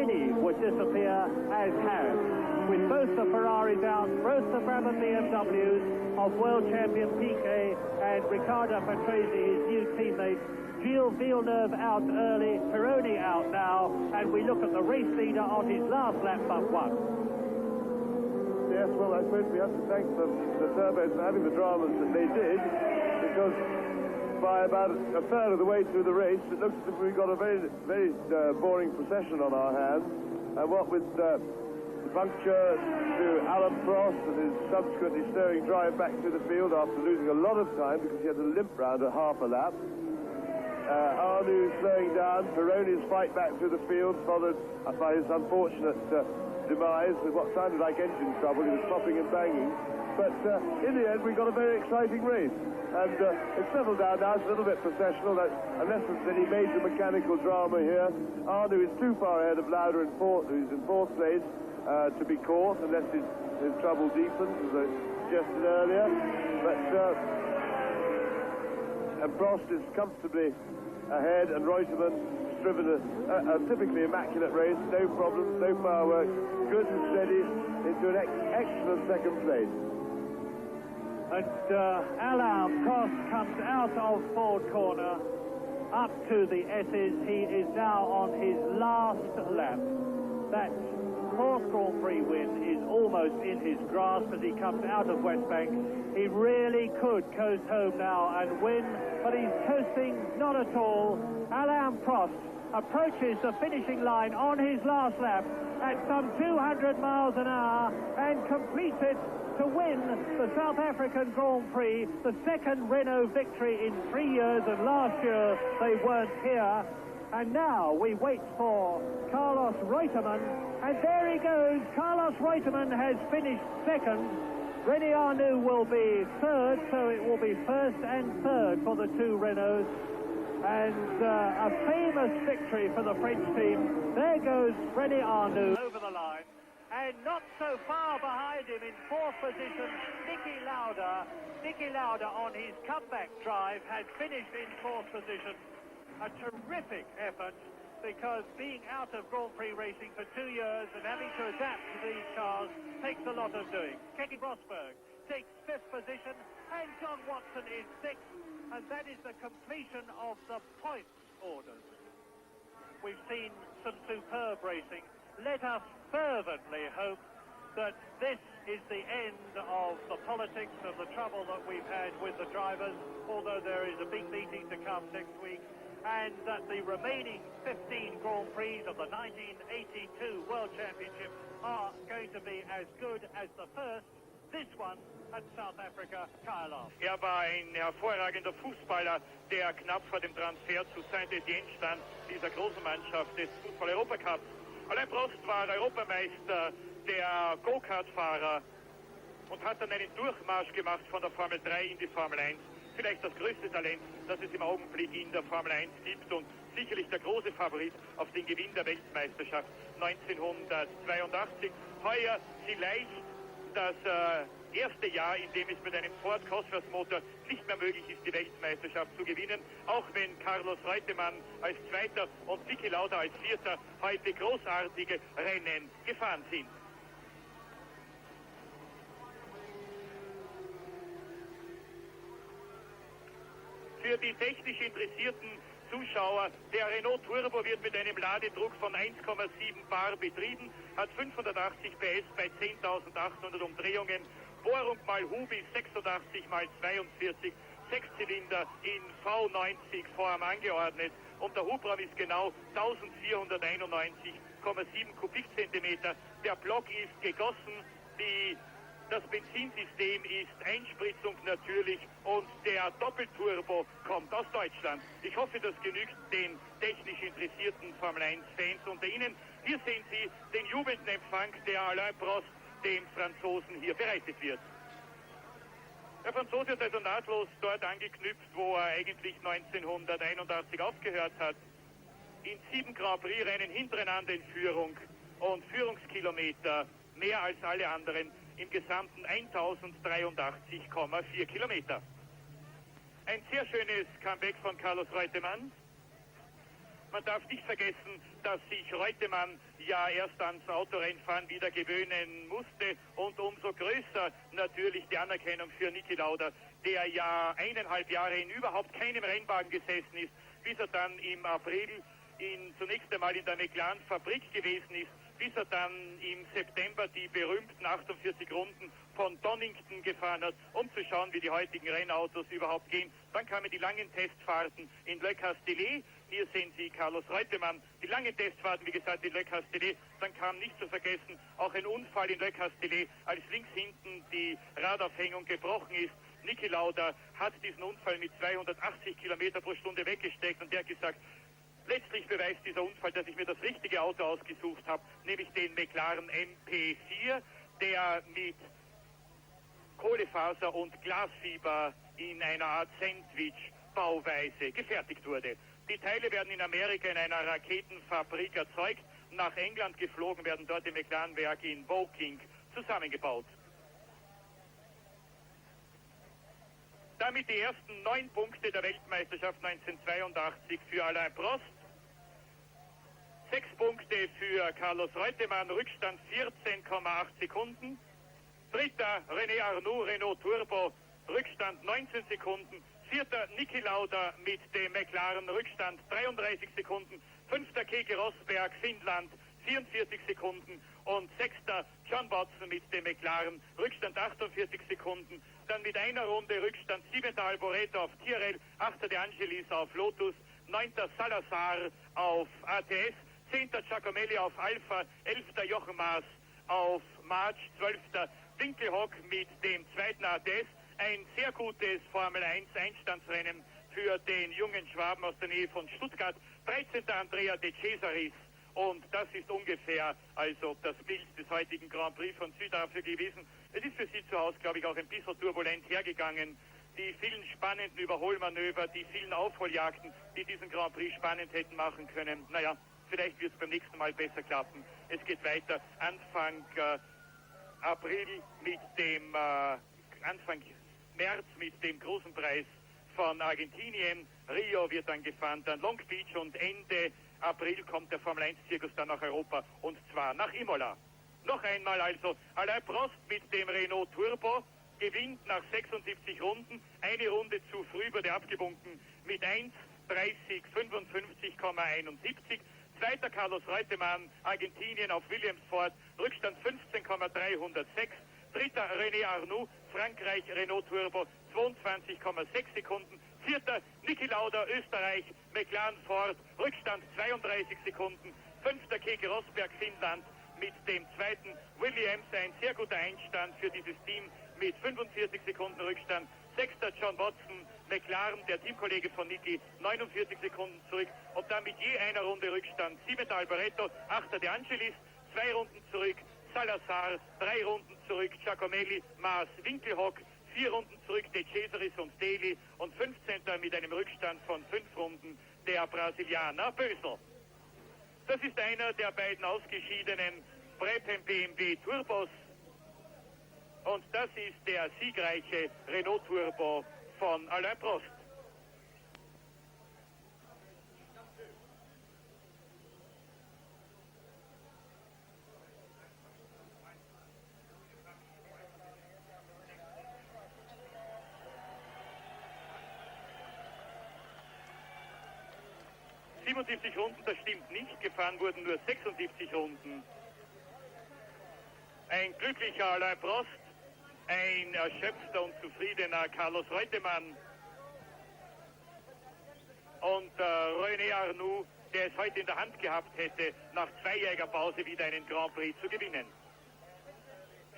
Many would disappear as has, with both the Ferraris out, both the Brabham BMWs of world champion Piquet and Riccardo Patrese, his new teammate. Gilles Villeneuve out early, Pironi out now, and we look at the race leader on his last lap but one. Yes, well, I suppose we have to thank the turbos for having the dramas that they did, because by about a third of the way through the race, it looks as if we've got a very, very boring procession on our hands. And what with the puncture to Alan Prost and his subsequently stirring drive back through the field after losing a lot of time because he had to limp round at half a lap. Arnoux slowing down, Pironi's fight back through the field, followed by his unfortunate demise with what sounded like engine trouble. He was popping and banging. But in the end, we got a very exciting race. And it's settled down now. It's a little bit processional, unless there's any major mechanical drama here. Arnoux is too far ahead of Lauda, who's in fourth place, to be caught, unless his trouble deepens, as I suggested earlier. But and Prost is comfortably ahead, and Reutemann has driven a typically immaculate race, no problems, no fireworks, good and steady into an excellent second place. And Alain Prost comes out of Ford corner up to the S's. He is now on his last lap. That fourth Grand Prix win is almost in his grasp as he comes out of West Bank. He really could coast home now and win, but he's coasting not at all. Alain Prost approaches the finishing line on his last lap at some 200 miles an hour and completes it to win the South African Grand Prix, the second Renault victory in 3 years, and last year they weren't here. And now we wait for Carlos Reutemann, and there he goes. Carlos Reutemann has finished second. René Arnoux will be third, so it will be first and third for the two Renaults. And a famous victory for the French team. There goes René Arnoux over the line. And not so far behind him in fourth position, Niki Lauda. Niki Lauda on his comeback drive had finished in fourth position. A terrific effort, because being out of Grand Prix racing for 2 years and having to adapt to these cars takes a lot of doing. Keke Rosberg takes fifth position, and John Watson is sixth, and that is the completion of the points orders. We've seen some superb racing. Let us fervently hope that this is the end of the politics, of the trouble that we've had with the drivers, although there is a big meeting to come next week, and that the remaining 15 Grand Prix of the 1982 World Championship are going to be as good as the first, this one at South Africa. Kyle Off. War ein hervorragender Fußballer, der knapp vor dem Transfer zu Saint-Étienne stand, dieser großen Mannschaft des Fußball-Europacups. Alain Prost war Europameister der Go-Kart-Fahrer und hat dann einen Durchmarsch gemacht von der Formel 3 in die Formel 1. Vielleicht das größte Talent, das es im Augenblick in der Formel 1 gibt und sicherlich der große Favorit auf den Gewinn der Weltmeisterschaft 1982. Heuer vielleicht das erste Jahr, in dem es mit einem Ford Cosworth-Motor nicht mehr möglich ist, die Weltmeisterschaft zu gewinnen, auch wenn Carlos Reutemann als Zweiter und Niki Lauda als Vierter heute großartige Rennen gefahren sind. Für die technisch interessierten Zuschauer, der Renault Turbo wird mit einem Ladedruck von 1,7 bar betrieben, hat 580 PS bei 10.800 Umdrehungen, Bohrung mal Hubi 86 mal 42, 6-Zylinder in V90 Form angeordnet und der Hubraum ist genau 1491,7 Kubikzentimeter. Der Block ist gegossen, das Benzinsystem ist Einspritzung natürlich und der Doppelturbo kommt aus Deutschland. Ich hoffe, das genügt den technisch interessierten Formel 1-Fans unter Ihnen. Hier sehen Sie den jubelnden Empfang, der Alain Prost dem Franzosen hier bereitet wird. Der Franzose hat also nahtlos dort angeknüpft, wo er eigentlich 1981 aufgehört hat. In 7 Grand Prix-Rennen hintereinander in Führung und Führungskilometer mehr als alle anderen. Im Gesamten 1083,4 Kilometer. Ein sehr schönes Comeback von Carlos Reutemann. Man darf nicht vergessen, dass sich Reutemann ja erst ans Autorennfahren wieder gewöhnen musste und umso größer natürlich die Anerkennung für Niki Lauda, der ja 1,5 Jahre in überhaupt keinem Rennwagen gesessen ist, bis er dann im April zunächst einmal in der McLaren-Fabrik gewesen ist, bis er dann im September die berühmten 48 Runden von Donington gefahren hat, um zu schauen, wie die heutigen Rennautos überhaupt gehen. Dann kamen die langen Testfahrten in Le Castellet. Hier sehen Sie Carlos Reutemann. Die langen Testfahrten, wie gesagt, in Le Castellet. Dann kam nicht zu vergessen auch ein Unfall in Le Castellet, als links hinten die Radaufhängung gebrochen ist. Niki Lauda hat diesen Unfall mit 280 Kilometer pro Stunde weggesteckt und der hat gesagt, letztlich beweist dieser Unfall, dass ich mir das richtige Auto ausgesucht habe, nämlich den McLaren MP4, der mit Kohlefaser und Glasfiber in einer Art Sandwich-Bauweise gefertigt wurde. Die Teile werden in Amerika in einer Raketenfabrik erzeugt, nach England geflogen, werden dort im McLaren-Werk in Woking zusammengebaut. Damit die ersten 9 Punkte der Weltmeisterschaft 1982 für Alain Prost. 6 Punkte für Carlos Reutemann, Rückstand 14,8 Sekunden. Dritter René Arnoux, Renault Turbo, Rückstand 19 Sekunden. Vierter Niki Lauda mit dem McLaren, Rückstand 33 Sekunden. Fünfter Keke Rosberg, Finnland, 44 Sekunden. Und sechster John Watson mit dem McLaren, Rückstand 48 Sekunden. Dann mit einer Runde Rückstand 7. Alboreto auf Tyrrell, 8. De Angelis auf Lotus, 9. Salazar auf ATS, 10. Giacomelli auf Alpha, 11. Jochen Maas auf March, 12. Winkelhock mit dem 2. ATS. Ein sehr gutes Formel 1 Einstandsrennen für den jungen Schwaben aus der Nähe von Stuttgart. 13. Andrea De Cesaris. Und das ist ungefähr also das Bild des heutigen Grand Prix von Südafrika gewesen. Es ist für Sie zu Hause, glaube ich, auch ein bisschen turbulent hergegangen. Die vielen spannenden Überholmanöver, die vielen Aufholjagden, die diesen Grand Prix spannend hätten machen können. Naja, vielleicht wird es beim nächsten Mal besser klappen. Es geht weiter Anfang April mit dem Anfang März mit dem großen Preis von Argentinien. Rio wird dann gefahren, dann Long Beach und Ende April kommt der Formel 1-Zirkus dann nach Europa und zwar nach Imola. Noch einmal also, Alain Prost mit dem Renault Turbo gewinnt nach 76 Runden. Eine Runde zu früh wurde abgewunken mit 1:30:55,71. Zweiter Carlos Reutemann, Argentinien auf Williamsford, Rückstand 15,306. Dritter René Arnoux, Frankreich, Renault Turbo, 22,6 Sekunden. Vierter Niki Lauda, Österreich, McLaren Ford, Rückstand 32 Sekunden. Fünfter Keke Rosberg, Finnland, mit dem zweiten Williams, ein sehr guter Einstand für dieses Team mit 45 Sekunden Rückstand. Sechster John Watson, McLaren, der Teamkollege von Niki, 49 Sekunden zurück und dann mit je einer Runde Rückstand. 7. Alboreto, 8. De Angelis, 2 Runden zurück, Salazar, 3 Runden zurück, Giacomelli, Maas, Winkelhock, 4 Runden zurück, De Cesaris und Daly und 15. mit einem Rückstand von 5 Runden der Brasilianer Bösel. Das ist einer der beiden ausgeschiedenen Brabham BMW Turbos und das ist der siegreiche Renault Turbo von Alain Prost. Runden, das stimmt nicht. Gefahren wurden nur 76 Runden. Ein glücklicher Alain Prost, ein erschöpfter und zufriedener Carlos Reutemann und René Arnoux, der es heute in der Hand gehabt hätte, nach 2-jähriger Pause wieder einen Grand Prix zu gewinnen.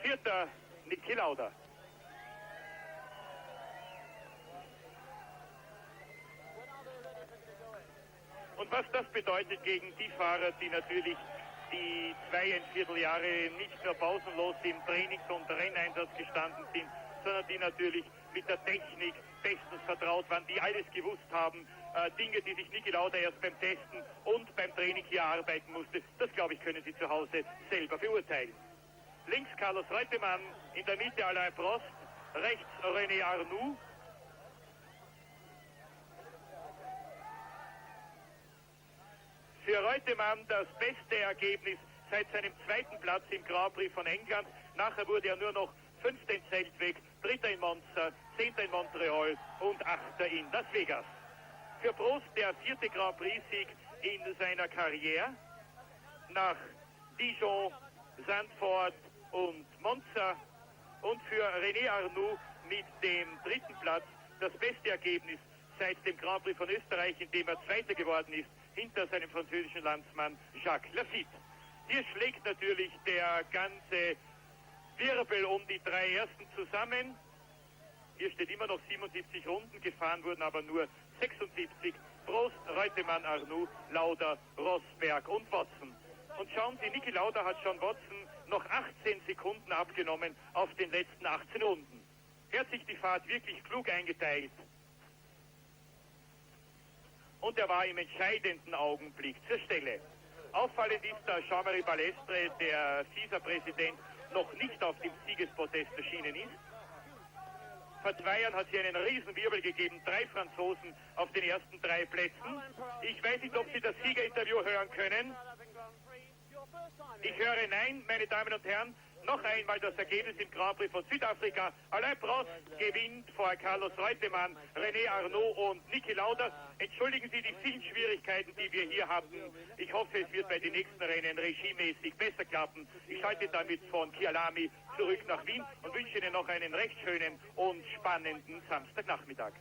Vierter Niki Lauda. Und was das bedeutet gegen die Fahrer, die natürlich die 2,25 Jahre nicht nur pausenlos im Trainings- und Renneinsatz gestanden sind, sondern die natürlich mit der Technik bestens vertraut waren, die alles gewusst haben, Dinge, die sich Niki Lauda erst beim Testen und beim Training hier arbeiten musste, das glaube ich, können Sie zu Hause selber beurteilen. Links Carlos Reutemann, in der Mitte Alain Prost, rechts René Arnoux. Für Reutemann das beste Ergebnis seit seinem zweiten Platz im Grand Prix von England. Nachher wurde er nur noch 5. in Zeltweg, 3. in Monza, 10. in Montreal und 8. in Las Vegas. Für Prost der 4. Grand Prix-Sieg in seiner Karriere. Nach Dijon, Zandvoort und Monza. Und für René Arnoux mit dem 3. Platz das beste Ergebnis seit dem Grand Prix von Österreich, in dem er Zweiter geworden ist, hinter seinem französischen Landsmann Jacques Lafitte. Hier schlägt natürlich der ganze Wirbel um die 3 Ersten zusammen. Hier steht immer noch 77 Runden, gefahren wurden aber nur 76. Prost, Reutemann, Arnoux, Lauda, Rosberg und Watson. Und schauen Sie, Niki Lauda hat schon Watson noch 18 Sekunden abgenommen auf den letzten 18 Runden. Er hat sich die Fahrt wirklich klug eingeteilt. Und er war im entscheidenden Augenblick zur Stelle. Auffallend ist, dass Jean-Marie Balestre, der FISA-Präsident, noch nicht auf dem Siegespodest erschienen ist. Vor 2 Jahren hat es hier einen Riesenwirbel gegeben, 3 Franzosen auf den ersten 3 Plätzen. Ich weiß nicht, ob Sie das Siegerinterview hören können. Ich höre nein, meine Damen und Herren. Noch einmal das Ergebnis im Grand Prix von Südafrika. Alain Prost gewinnt vor Carlos Reutemann, René Arnoux und Niki Lauda. Entschuldigen Sie die vielen Schwierigkeiten, die wir hier hatten. Ich hoffe, es wird bei den nächsten Rennen regiemäßig besser klappen. Ich schalte damit von Kyalami zurück nach Wien und wünsche Ihnen noch einen recht schönen und spannenden Samstagnachmittag.